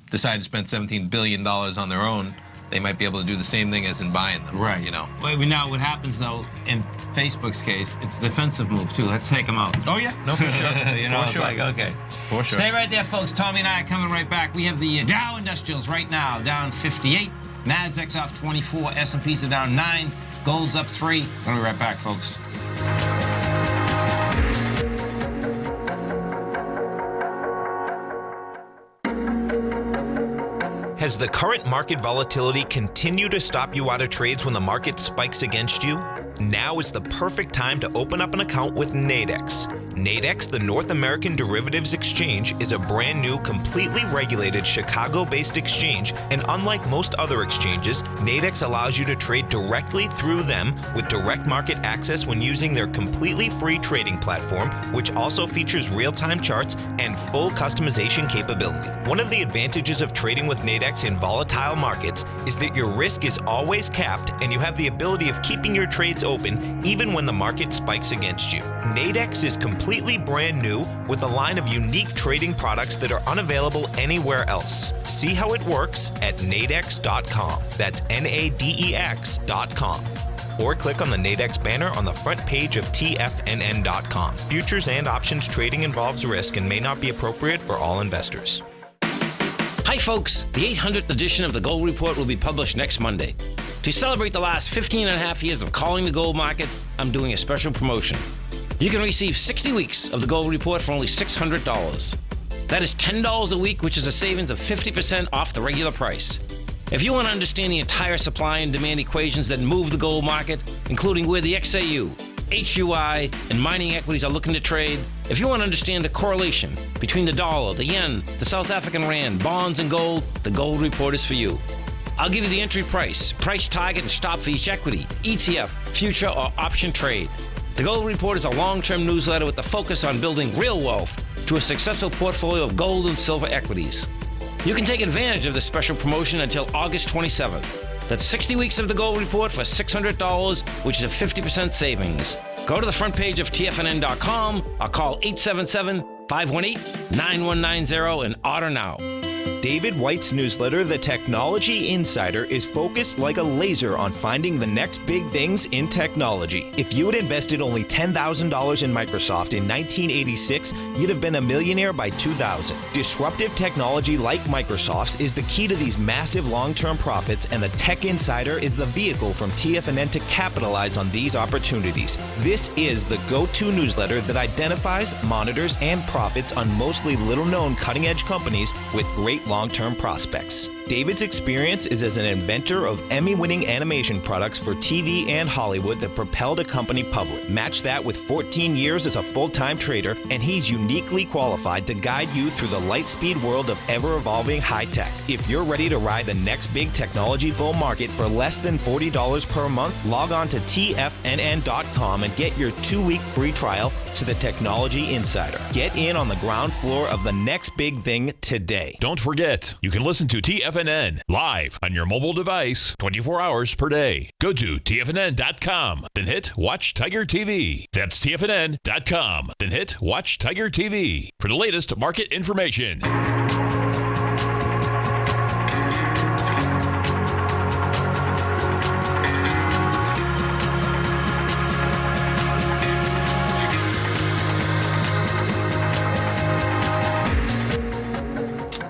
decided to spend $17 billion on their own, they might be able to do the same thing as in buying them. Right. You know. Well, now what happens though in Facebook's case, it's a defensive move too. Let's take them out. Oh yeah, no, for sure. You know, For it's sure. like, okay. For sure. Stay right there, folks. Tommy and I are coming right back. We have the Dow Industrials right now down 58. Nasdaq's off 24. S&P's are down 9. Gold's up 3. We'll be right back, folks. Has the current market volatility continued to stop you out of trades when the market spikes against you? Now is the perfect time to open up an account with Nadex. Nadex, the North American Derivatives Exchange, is a brand new, completely regulated Chicago-based exchange, and unlike most other exchanges, Nadex allows you to trade directly through them with direct market access when using their completely free trading platform, which also features real-time charts and full customization capability. One of the advantages of trading with Nadex in volatile markets is that your risk is always capped and you have the ability of keeping your trades open even when the market spikes against you. Nadex is completely brand new with a line of unique trading products that are unavailable anywhere else. See how it works at nadex.com. That's Nadex.com. Or click on the Nadex banner on the front page of TFNN.com. Futures and options trading involves risk and may not be appropriate for all investors. Hi, folks. The 800th edition of the Gold Report will be published next Monday. To celebrate the last 15 and a half years of calling the gold market, I'm doing a special promotion. You can receive 60 weeks of the Gold Report for only $600. That is $10 a week, which is a savings of 50% off the regular price. If you want to understand the entire supply and demand equations that move the gold market, including where the XAU, HUI, and mining equities are looking to trade, if you want to understand the correlation between the dollar, the yen, the South African rand, bonds, and gold, the Gold Report is for you. I'll give you the entry price target, and stop for each equity, ETF, future, or option trade. The Gold Report is a long-term newsletter with the focus on building real wealth to a successful portfolio of gold and silver equities. You can take advantage of this special promotion until August 27th. That's 60 weeks of the Gold Report for $600, which is a 50% savings. Go to the front page of TFNN.com or call 877-518-9190 and order now. David White's newsletter, The Technology Insider, is focused like a laser on finding the next big things in technology. If you had invested only $10,000 in Microsoft in 1986, you'd have been a millionaire by 2000. Disruptive technology like Microsoft's is the key to these massive long-term profits, and the Tech Insider is the vehicle from TFNN to capitalize on these opportunities. This is the go-to newsletter that identifies, monitors, and profits on mostly little-known cutting-edge companies with great long-term prospects. David's experience is as an inventor of Emmy-winning animation products for TV and Hollywood that propelled a company public. Match that with 14 years as a full-time trader, and he's uniquely qualified to guide you through the light-speed world of ever-evolving high-tech. If you're ready to ride the next big technology bull market for less than $40 per month, log on to TFNN.com and get your 2-week free trial to the Technology Insider. Get in on the ground floor of the next big thing today. Don't forget, you can listen to TFNN live on your mobile device 24 hours per day. Go to TFNN.com, then hit Watch Tiger TV. That's TFNN.com, then hit Watch Tiger TV for the latest market information.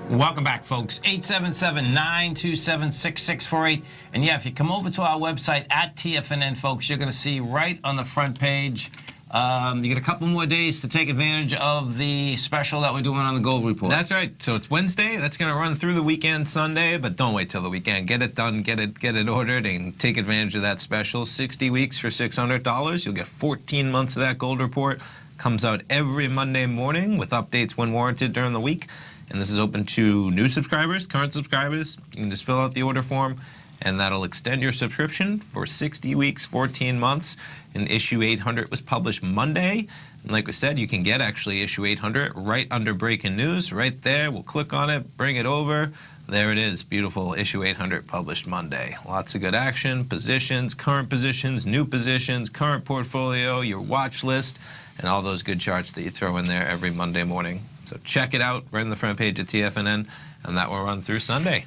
Welcome back, folks. 877-927-6648. And yeah, if you come over to our website at TFNN, folks, you're going to see right on the front page, you get a couple more days to take advantage of the special that we're doing on the Gold Report. That's right. So it's Wednesday. That's going to run through the weekend Sunday, but don't wait till the weekend. Get it done, get it ordered, and take advantage of that special. 60 weeks for $600. You'll get 14 months of that Gold Report. Comes out every Monday morning with updates when warranted during the week. And this is open to new subscribers, current subscribers. You can just fill out the order form, and that'll extend your subscription for 60 weeks, 14 months. And issue 800 was published Monday. And like we said, you can get actually issue 800 right under breaking news, right there. We'll click on it, bring it over. There it is, beautiful issue 800 published Monday. Lots of good action, positions, current positions, new positions, current portfolio, your watch list, and all those good charts that you throw in there every Monday morning. So check it out right on the front page of TFNN, and that will run through Sunday.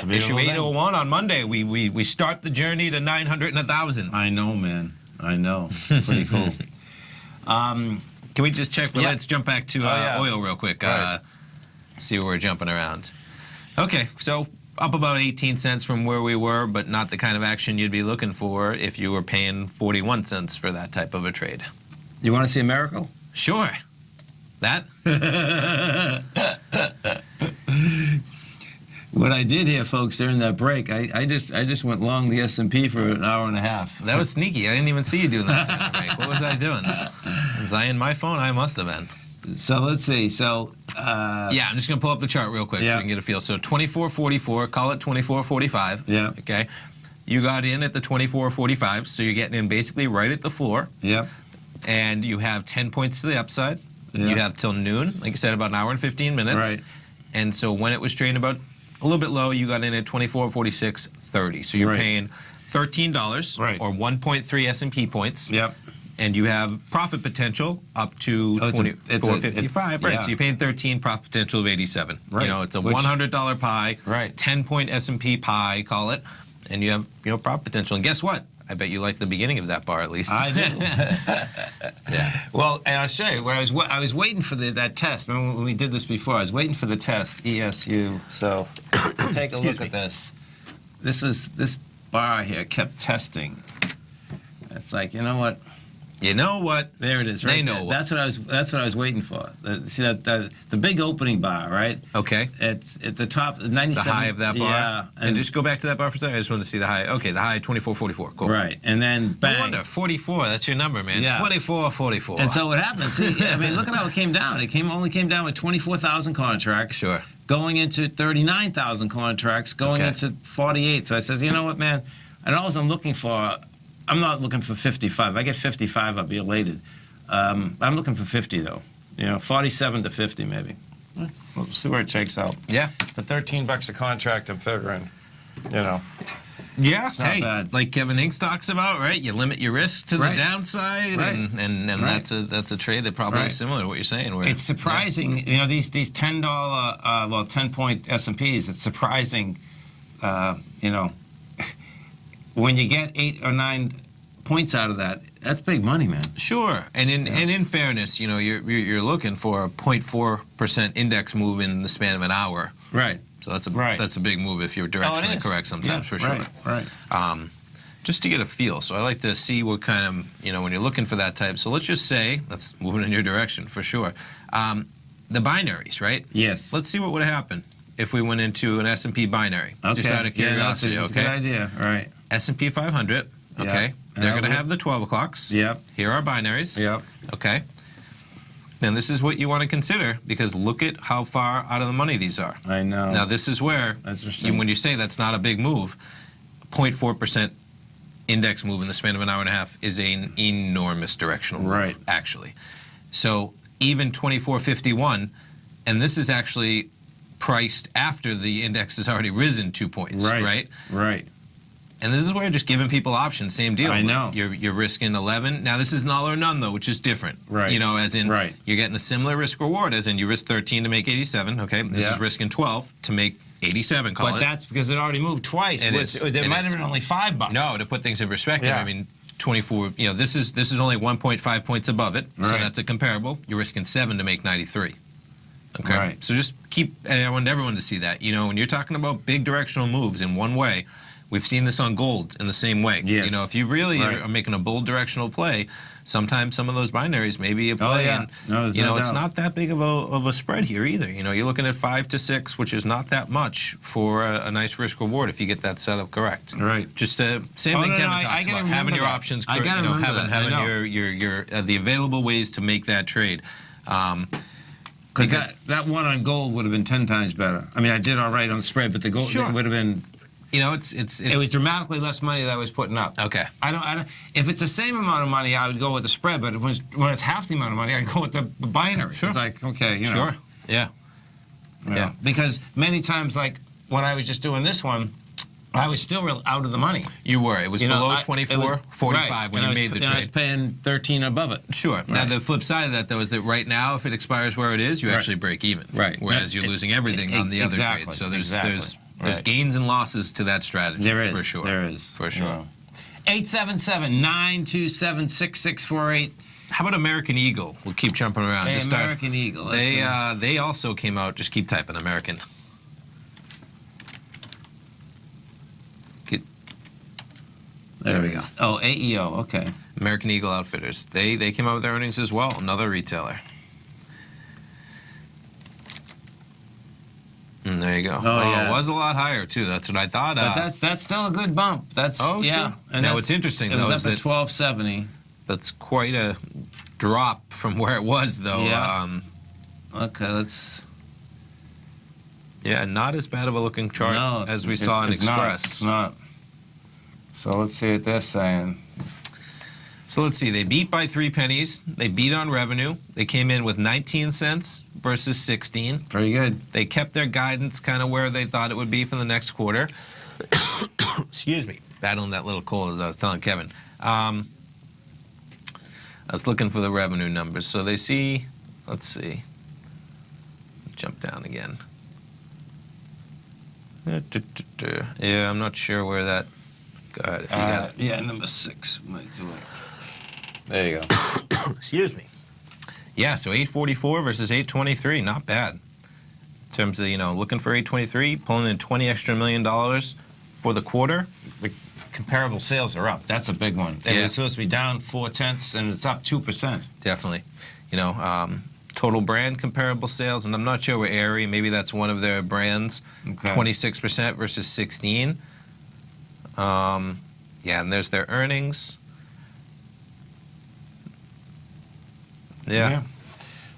Issue 801 on Monday. We start the journey to 900 and 1,000. I know, man. I know. Pretty cool. Can we just check? Well, let's jump back to oil real quick. Right. See where we're jumping around. Okay, so up about 18 cents from where we were, but not the kind of action you'd be looking for if you were paying 41 cents for that type of a trade. You want to see a miracle? Sure. That? What I did here, folks, during that break, I just went long the S&P for an hour and a half. That was sneaky. I didn't even see you doing that during the break. What was I doing? Was I in my phone? I must have been. So let's see. So yeah, I'm just gonna pull up the chart real quick so you can get a feel. So 24.44, call it 24.45. Yeah. Okay. You got in at the 24.45, so you're getting in basically right at the floor. Yep. And you have 10 points to the upside. Yeah. You have till noon, like you said, about an hour and 15 minutes. Right. And so when it was trading about a little bit low, you got in at 24.46.30. So you're paying $13 or 1.3 S&P points. Yep. And you have profit potential up to 24.55. Right. So you're paying 13, profit potential of 87. Right. You know, it's a $100 pie. Right. 10-point S&P pie, call it. And you have profit potential. And guess what? I bet you like the beginning of that bar at least. I do. Yeah. Well, and I'll show you where I was waiting for that test. Remember when we did this before? I was waiting for the test, ESU. So take a look at this. This bar here kept testing. It's like, you know what? You know what? There it is. They Right know there. what. That's what I was waiting for. See the big opening bar, right? Okay. At the top, 97. The high of that bar? Yeah. And just go back to that bar for a second. I just wanted to see the high. Okay, the high, 24.44. Cool. Right. And then bang. No wonder, 44. That's your number, man. Yeah. 24.44. And so what happened? See, I mean, look at how it came down. It only came down with 24,000 contracts. Sure. Going into 39,000 contracts, going Okay. into 48. So I says, you know what, man? And all I'm looking for, I'm not looking for 55. If I get 55, I'll be elated. I'm looking for 50, though. 47 to 50, maybe. We'll see where it shakes out. Yeah. For $13 a contract, I'm figuring, Yeah, not hey, bad. like Kevin Inks talks about, right? You limit your risk to the Right. downside, Right. and Right. that's a trade that probably Right. is similar to what you're saying. Where It's surprising, these $10, 10-point S&Ps. It's surprising, when you get 8 or 9 points out of that. That's big money, man. Sure, and in fairness, you're looking for a 0.4% index move in the span of an hour. Right. So that's Right. a big move if you're directionally correct sometimes, for sure. Right. Just to get a feel. So I like to see what kind of, when you're looking for that type. So let's just say, that's moving in your direction for sure. The binaries, right? Yes. Let's see what would happen if we went into an S&P binary. Okay. Just out of curiosity, that's a okay? good idea. Right. S&P 500, okay? Yeah. They're going to have the 12 o'clocks. Yep. Here are binaries. Yep. Okay. And this is what you want to consider, because look at how far out of the money these are. I know. Now, this is where, That's interesting. when you say that's not a big move, 0.4% index move in the span of an hour and a half is an enormous directional move, Right. actually. So even 24.51, and this is actually priced after the index has already risen 2 points, right? Right. And this is where just giving people options, same deal. I know. You're risking 11. Now, this is an all or none, though, which is different. Right. As in, Right. you're getting a similar risk reward, as in you risk 13 to make 87, okay? This Yeah. is risking 12 to make 87, call But it. that's because it already moved twice. It which is. There It might is. have been only $5. No, to put things in perspective, Yeah. I mean, 24, this is only 1.5 points above it, so Right. that's a comparable. You're risking 7 to make 93. Okay? Right. So just I want everyone to see that. When you're talking about big directional moves in one way, we've seen this on gold in the same way. Yes. If you really Right. are making a bold directional play, sometimes some of those binaries may be a play. Oh, yeah. And, No, there's no it's doubt. not that big of a spread here either. You're looking at 5 to 6, which is not that much for a nice risk reward if you get that setup correct. Right. Just same Oh, thing no, Kevin no, I talks gotta about, having remember your that. options, I gotta remember that. I having know. your the available ways to make that trade. Because that one on gold would have been 10 times better. I mean, I did all right on the spread, but the gold Sure. would have been. It was dramatically less money that I was putting up. Okay. I don't. If it's the same amount of money, I would go with the spread. But when it's half the amount of money, I go with the binary. Sure. It's like, okay, Sure. Yeah. Yeah. Because many times, like when I was just doing this one, I was still real out of the money. You were. It was below 24, 45 right. when and you made the and I was trade. paying 13 above it. Sure. Now, Right. the flip side of that, though, is that right now, if it expires where it is, you Right. actually break even. Right. Whereas Yeah. you're losing everything on the other Exactly. trades. So there's Right. gains and losses to that strategy. There is. For sure. There is. For sure. 877-927-6648. How about American Eagle? We'll keep jumping around. Hey, Just American Eagle. Let's see. They also came out. Just keep typing American. There we go. Oh, AEO. Okay. American Eagle Outfitters. They came out with their earnings as well. Another retailer. And there you go. yeah. It was a lot higher too. That's what I thought. But that's still a good bump. That's Oh, yeah. sure. And Now, that's- what's interesting, it though, was is up at that- 1270. That's quite a drop from where it was, though. Yeah. Okay, let's. Yeah, not as bad of a looking chart No, as we saw in it's not. Express. It's not. So let's see what they're saying. So let's see. They beat by 3 pennies. They beat on revenue. They came in with 19 cents versus 16. Pretty good. They kept their guidance kind of where they thought it would be for the next quarter. Excuse me. Battling that little cold, as I was telling Kevin. I was looking for the revenue numbers. So they see, let's see. Jump down again. Yeah, I'm not sure where that. Go ahead. If you got it. Yeah, number 6 might do it. There you go. Excuse me. Yeah, so 844 versus 823, not bad. In terms of, looking for 823, pulling in $20 extra million for the quarter. comparable sales are up. That's a big one. They Yeah. were supposed to be down 0.4, and it's up 2%. Definitely. Total brand comparable sales, and I'm not sure where Aerie, maybe that's one of their brands, 26% versus 16. And there's their earnings. Yeah.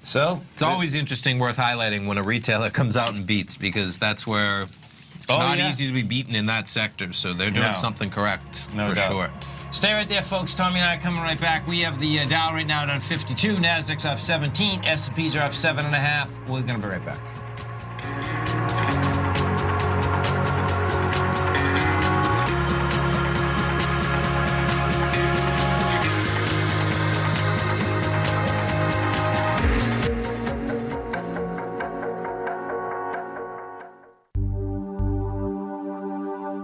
So It's always interesting, worth highlighting when a retailer comes out and beats, because that's where it's not easy to be beaten in that sector. So they're doing something correct, No for doubt. sure. Stay right there, folks. Tommy and I are coming right back. We have the Dow right now down 52. Nasdaq's up 17. S&Ps are up 7.5. We're going to be right back.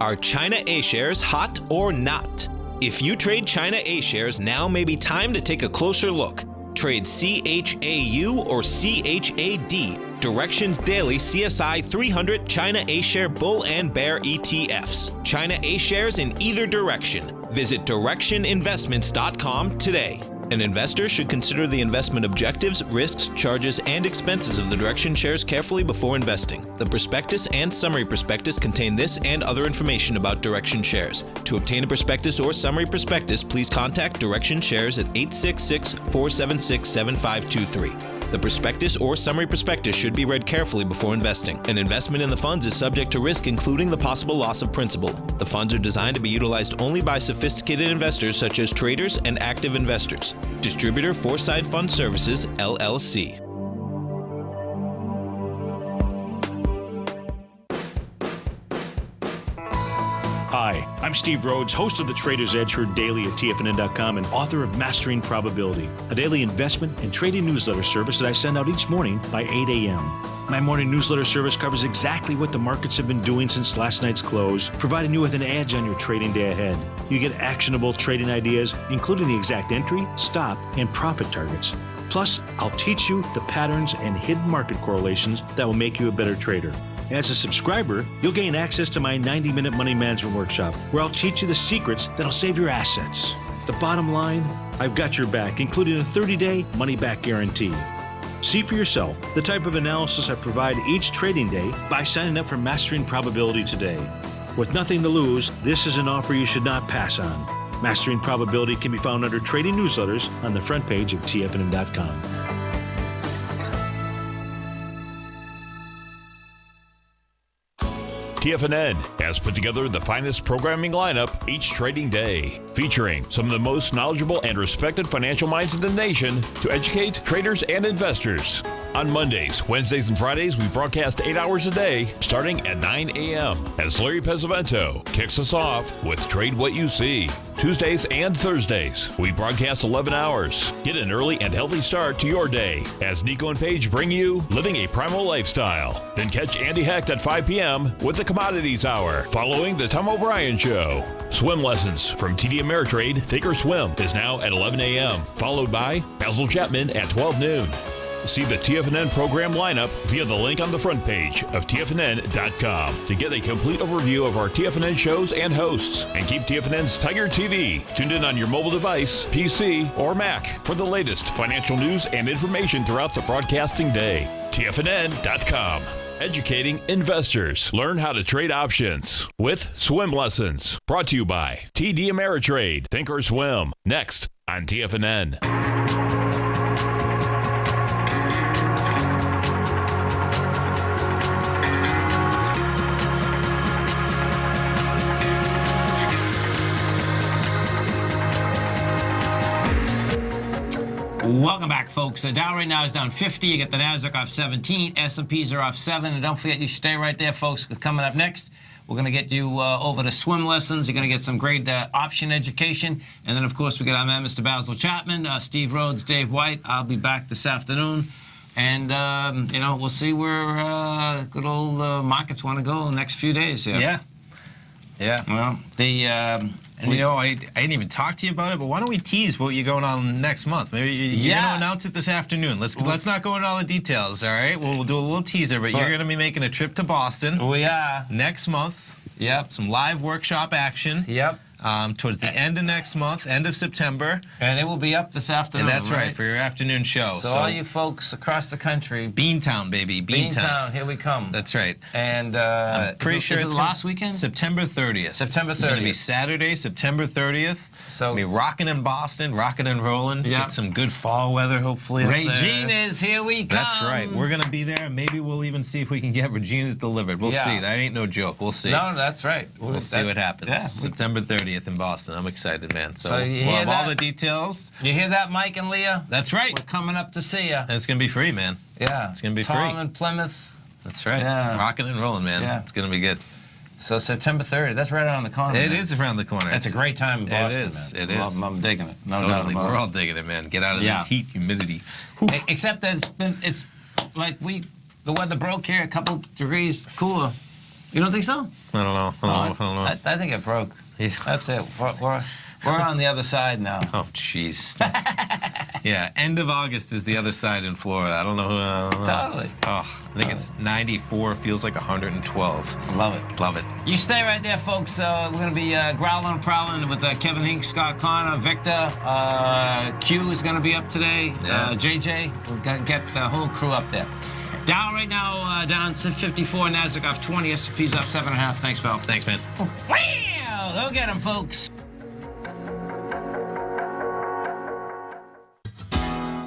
Are China A shares hot or not? If you trade China A shares, now may be time to take a closer look. Trade CHAU or CHAD, Directions Daily CSI 300 China A share bull and bear ETFs. China A shares in either direction. Visit directioninvestments.com today. An investor should consider the investment objectives, risks, charges, and expenses of the Direction shares carefully before investing. The prospectus and summary prospectus contain this and other information about Direction shares. To obtain a prospectus or summary prospectus, please contact Direction shares at 866-476-7523. The prospectus or summary prospectus should be read carefully before investing. An investment in the funds is subject to risk, including the possible loss of principal. The funds are designed to be utilized only by sophisticated investors such as traders and active investors. Distributor Foreside Fund Services, LLC. Hi, I'm Steve Rhodes, host of the Trader's Edge, heard daily at TFNN.com and author of Mastering Probability, a daily investment and trading newsletter service that I send out each morning by 8 a.m. My morning newsletter service covers exactly what the markets have been doing since last night's close, providing you with an edge on your trading day ahead. You get actionable trading ideas, including the exact entry, stop, and profit targets. Plus, I'll teach you the patterns and hidden market correlations that will make you a better trader. As a subscriber, you'll gain access to my 90-minute money management workshop, where I'll teach you the secrets that'll save your assets. The bottom line, I've got your back, including a 30-day money-back guarantee. See for yourself the type of analysis I provide each trading day by signing up for Mastering Probability today. With nothing to lose, this is an offer you should not pass on. Mastering Probability can be found under Trading Newsletters on the front page of TFNN.com. TFNN has put together the finest programming lineup each trading day, featuring some of the most knowledgeable and respected financial minds in the nation to educate traders and investors. On Mondays, Wednesdays, and Fridays, we broadcast 8 hours a day, starting at 9 a.m. as Larry Pesavento kicks us off with Trade What You See. Tuesdays and Thursdays, we broadcast 11 hours. Get an early and healthy start to your day as Nico and Paige bring you Living a Primal Lifestyle. Then catch Andy Hecht at 5 p.m. with the Commodities Hour, following the Tom O'Brien Show. Swim lessons from TD Ameritrade Thinkorswim is now at 11 a.m., followed by Basil Chapman at 12 noon. See the TFNN program lineup via the link on the front page of TFNN.com to get a complete overview of our TFNN shows and hosts. And keep TFNN's Tiger TV tuned in on your mobile device, PC, or Mac for the latest financial news and information throughout the broadcasting day. TFNN.com. Educating investors. Learn how to trade options with swim lessons. Brought to you by TD Ameritrade Thinkorswim. Next on TFNN. Welcome back, folks. The Dow right now is down 50. You get the Nasdaq off 17. S&Ps are off 7. And don't forget, you stay right there, folks. Coming up next, we're going to get you over to swim lessons. You're going to get some great option education. And then, of course, we got our man, Mr. Basil Chapman, Steve Rhodes, Dave White. I'll be back this afternoon. And, we'll see where good old markets want to go in the next few days here. Yeah. Well, I didn't even talk to you about it, but why don't we tease what you're going on next month? Maybe you're going to announce it this afternoon. Let's not go into all the details, all right? We'll do a little teaser, but you're going to be making a trip to Boston. We are. Next month. Yep. Some live workshop action. Yep. towards the end of next month, end of September. And it will be up this afternoon. And that's right, for your afternoon show. So all you folks across the country. Beantown, baby. Beantown. Here we come. That's right. And I'm pretty sure it's last weekend? September 30th. September 30th. It's going to be Saturday, September 30th. So we'll be rocking in Boston, rocking and rolling. Yeah. Get some good fall weather, hopefully. Regina's, here we come. That's right. We're going to be there. Maybe we'll even see if we can get Regina's delivered. We'll see. That ain't no joke. We'll see. No, that's right. We'll see what happens. Yeah. September 30th in Boston. I'm excited, man. So you we'll hear have that? all the details. You hear that, Mike and Leah? That's right. We're coming up to see you. And it's going to be free, man. Yeah. It's going to be Tom free. in Plymouth. That's right. Yeah. Rocking and rolling, man. Yeah. It's going to be good. So September 30th, that's right around the corner. It man. is around the corner. That's a great time in Boston, It is. man. It is. I'm digging it. No doubt Totally. about We're it. all digging it, man. Get out of this heat, humidity. Except that it's like the weather broke here a couple degrees cooler. You don't think so? I don't know. I don't know. I think it broke. Yeah. That's it. We're on the other side now. Oh, jeez. Yeah, end of August is the other side in Florida. I don't know who. Totally. Oh, I think it's 94. Feels like 112. Love it. Love it. You stay right there, folks. We're going to be growling and prowling with Kevin Hinks, Scott Connor, Victor. Q is going to be up today. Yeah. JJ. We're going to get the whole crew up there. Dow right now, down 54. Nasdaq off 20. S&P's off 7.5. Thanks, pal. Thanks, man. Wow! Go get them, folks.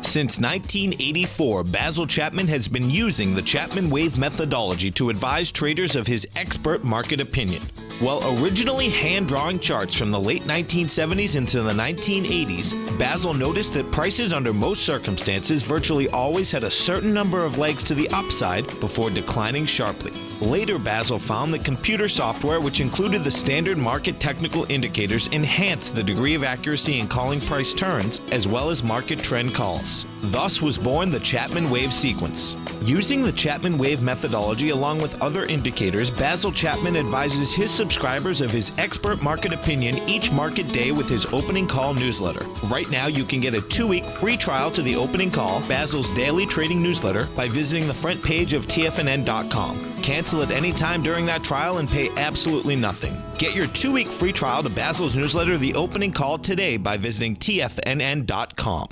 Since 1984, Basil Chapman has been using the Chapman Wave methodology to advise traders of his expert market opinion. While originally hand-drawing charts from the late 1970s into the 1980s, Basil noticed that prices under most circumstances virtually always had a certain number of legs to the upside before declining sharply. Later, Basil found that computer software, which included the standard market technical indicators, enhanced the degree of accuracy in calling price turns, as well as market trend calls. Thus was born the Chapman Wave sequence. Using the Chapman Wave methodology along with other indicators, Basil Chapman advises his subscribers of his expert market opinion each market day with his opening call newsletter. Right now, you can get a 2-week free trial to the opening call, Basil's daily trading newsletter, by visiting the front page of TFNN.com. Cancel at any time during that trial and pay absolutely nothing. Get your 2-week free trial to Basil's newsletter, The Opening Call, today by visiting TFNN.com.